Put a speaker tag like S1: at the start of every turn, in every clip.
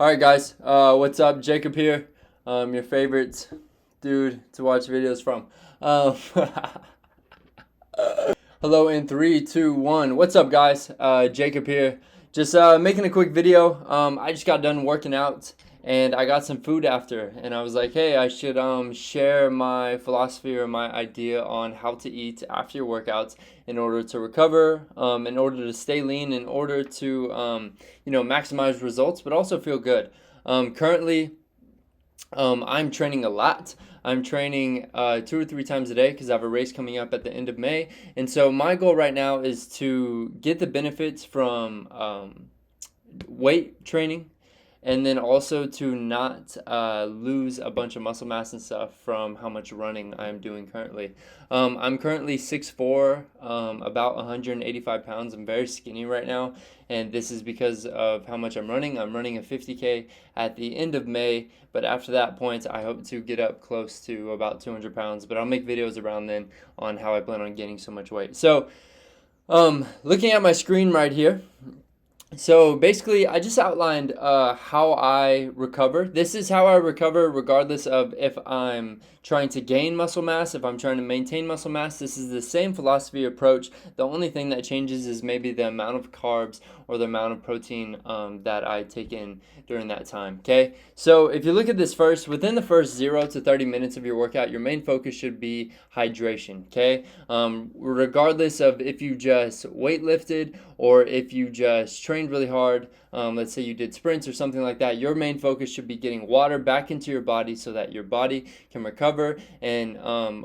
S1: Alright guys, what's up? Jacob here, your favorite dude to watch videos from. Um, Hello in 3, 2, 1. What's up guys? Jacob here. Just making a quick video. I just got done working out and I got some food after, and I was like, hey, I should share my philosophy or my idea on how to eat after your workouts in order to recover, in order to stay lean, in order to maximize results, but also feel good. Currently, I'm training a lot. I'm training 2 or 3 times a day because I have a race coming up at the end of May. And so my goal right now is to get the benefits from weight training, and then also to not lose a bunch of muscle mass and stuff from how much running I'm doing currently. I'm currently 6'4", about 185 pounds. I'm very skinny right now, and this is because of how much I'm running. I'm running a 50K at the end of May, but after that point, I hope to get up close to about 200 pounds, but I'll make videos around then on how I plan on gaining so much weight. So, looking at my screen right here, so basically, I just outlined how I recover. This is how I recover regardless of if I'm trying to gain muscle mass, if I'm trying to maintain muscle mass. This is the same philosophy approach. The only thing that changes is maybe the amount of carbs or the amount of protein that I take in during that time, okay? So if you look at this first, within the first 0 to 30 minutes of your workout, your main focus should be hydration, okay? Regardless of if you just weightlifted or if you just trained really hard, let's say you did sprints or something like that, your main focus should be getting water back into your body so that your body can recover and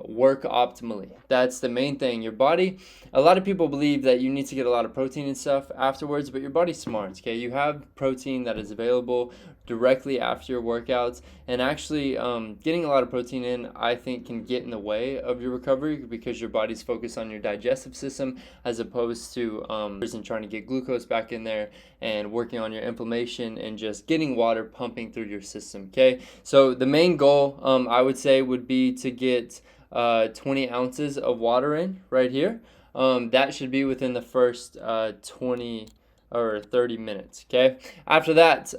S1: work optimally. That's the main thing. Your body, a lot of people believe that you need to get a lot of protein and stuff afterwards, but your body's smart, okay? You have protein that is available directly after your workouts, and actually getting a lot of protein in, I think, can get in the way of your recovery because your body's focused on your digestive system as opposed to trying to get glucose back in there and working on your inflammation and just getting water pumping through your system, okay? So the main goal, I would say, would be to get 20 ounces of water in right here. That should be within the first 20 or 30 minutes, okay? After that,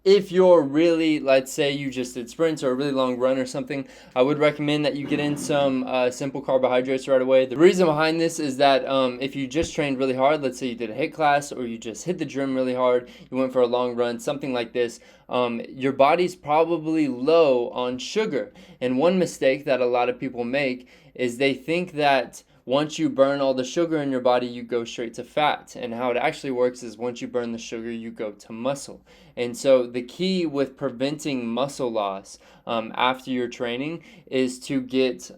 S1: if you're really, let's say you just did sprints or a really long run or something, I would recommend that you get in some simple carbohydrates right away. The reason behind this is that if you just trained really hard, let's say you did a HIIT class or you just hit the gym really hard, you went for a long run, something like this, your body's probably low on sugar. And one mistake that a lot of people make is they think that once you burn all the sugar in your body, you go straight to fat. And how it actually works is once you burn the sugar, you go to muscle. And so the key with preventing muscle loss after your training is to get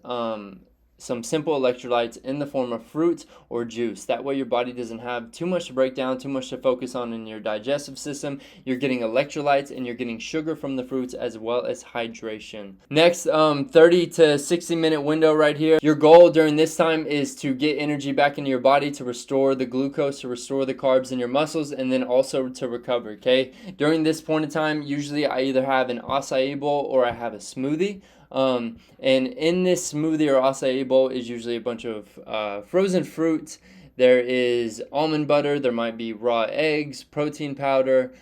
S1: some simple electrolytes in the form of fruit or juice. That way your body doesn't have too much to break down, too much to focus on in your digestive system. You're getting electrolytes and you're getting sugar from the fruits as well as hydration. Next, 30 to 60 minute window right here. Your goal during this time is to get energy back into your body, to restore the glucose, to restore the carbs in your muscles, and then also to recover, okay? During this point in time, usually I either have an acai bowl or I have a smoothie. And in this smoothie or acai bowl is usually a bunch of frozen fruit. There is almond butter, there might be raw eggs, protein powder,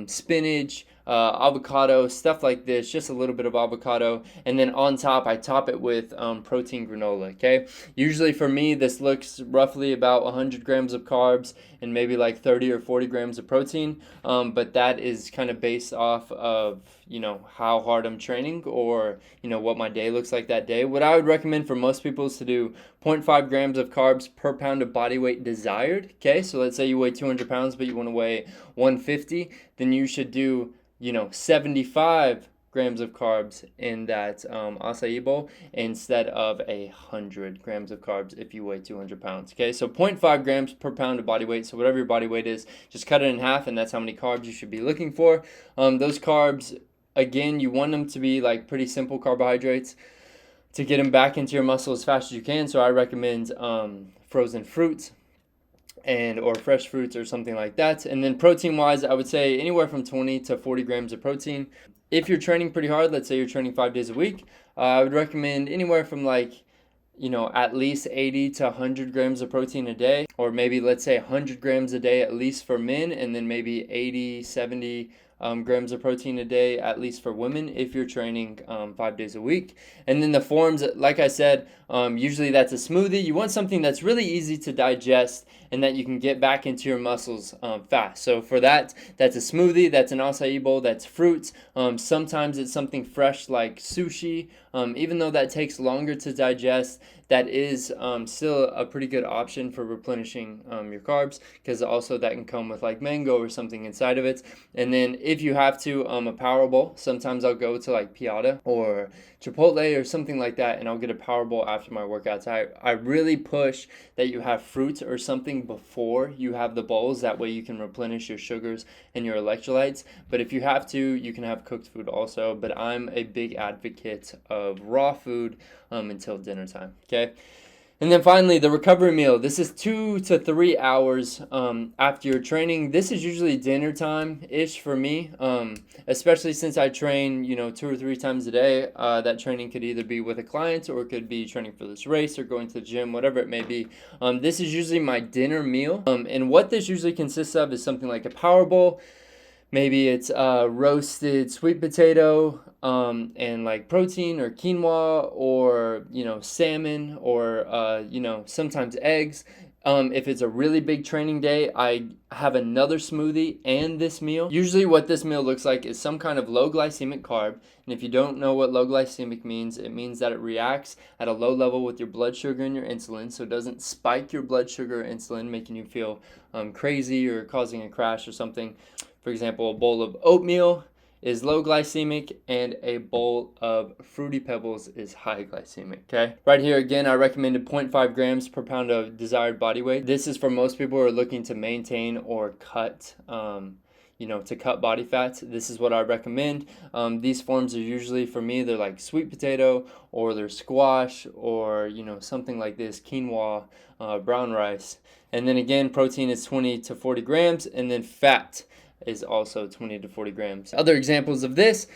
S1: spinach, avocado, stuff like this, just a little bit of avocado, and then on top I top it with protein granola, okay? Usually for me this looks roughly about 100 grams of carbs and maybe like 30 or 40 grams of protein, but that is kind of based off of how hard I'm training or what my day looks like that day. What I would recommend for most people is to do 0.5 grams of carbs per pound of body weight desired, okay? So let's say you weigh 200 pounds but you want to weigh 150, then you should do 75 grams of carbs in that acai bowl instead of 100 grams of carbs if you weigh 200 pounds, okay? So 0.5 grams per pound of body weight, so whatever your body weight is, just cut it in half, and that's how many carbs you should be looking for. Those carbs, again, you want them to be like pretty simple carbohydrates to get them back into your muscle as fast as you can, so I recommend frozen fruits or fresh fruits or something like that. And then protein wise, I would say anywhere from 20 to 40 grams of protein. If you're training pretty hard, let's say you're training 5 days a week, I would recommend anywhere from at least 80 to 100 grams of protein a day, or maybe let's say 100 grams a day at least for men, and then maybe 80, 70 grams of protein a day, at least for women, if you're training 5 days a week. And then the forms, like I said, usually that's a smoothie. You want something that's really easy to digest and that you can get back into your muscles fast. So for that, that's a smoothie, that's an acai bowl, that's fruits. Sometimes it's something fresh like sushi. Even though that takes longer to digest, that is still a pretty good option for replenishing your carbs, because also that can come with like mango or something inside of it. And then if you have to, a power bowl. Sometimes I'll go to like Piata or Chipotle or something like that, and I'll get a power bowl after my workouts. I really push that you have fruit or something before you have the bowls. That way you can replenish your sugars and your electrolytes. But if you have to, you can have cooked food also. But I'm a big advocate of raw food until dinner time. Okay. And then finally, the recovery meal. This is 2 to 3 hours after your training. This is usually dinner time-ish for me, especially since I train, 2 or 3 times a day. That training could either be with a client or it could be training for this race or going to the gym, whatever it may be. This is usually my dinner meal. And what this usually consists of is something like a power bowl. Maybe it's roasted sweet potato and like protein or quinoa or, salmon or, sometimes eggs. If it's a really big training day, I have another smoothie and this meal. Usually what this meal looks like is some kind of low glycemic carb. And if you don't know what low glycemic means, it means that it reacts at a low level with your blood sugar and your insulin. So it doesn't spike your blood sugar or insulin, making you feel crazy or causing a crash or something. For example, a bowl of oatmeal is low glycemic and a bowl of Fruity Pebbles is high glycemic, okay? Right here, again, I recommended 0.5 grams per pound of desired body weight. This is for most people who are looking to maintain or cut, to cut body fat. This is what I recommend. These forms are usually, for me, they're like sweet potato or they're squash or, something like this, quinoa, brown rice. And then again, protein is 20 to 40 grams, and then fat is also 20 to 40 grams. Other examples of this,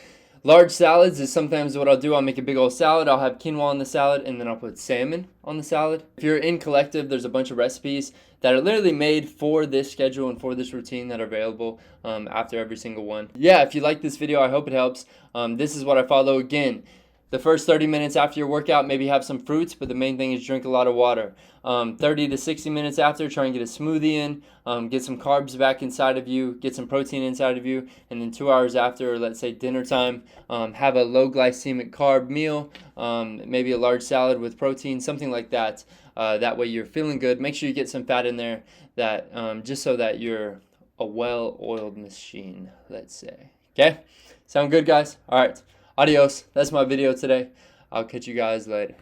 S1: large salads is sometimes what I'll do. I'll make a big old salad. I'll have quinoa on the salad, and then I'll put salmon on the salad. If you're in Collective, there's a bunch of recipes that are literally made for this schedule and for this routine that are available after every single one. Yeah, if you like this video, I hope it helps. This is what I follow. Again, the first 30 minutes after your workout, maybe have some fruits, but the main thing is drink a lot of water. 30 to 60 minutes after, try and get a smoothie in, get some carbs back inside of you, get some protein inside of you, and then 2 hours after, let's say dinner time, have a low glycemic carb meal, maybe a large salad with protein, something like that. That way you're feeling good. Make sure you get some fat in there, that just so that you're a well-oiled machine, let's say. Okay? Sound good, guys? All right. Adios. That's my video today. I'll catch you guys later.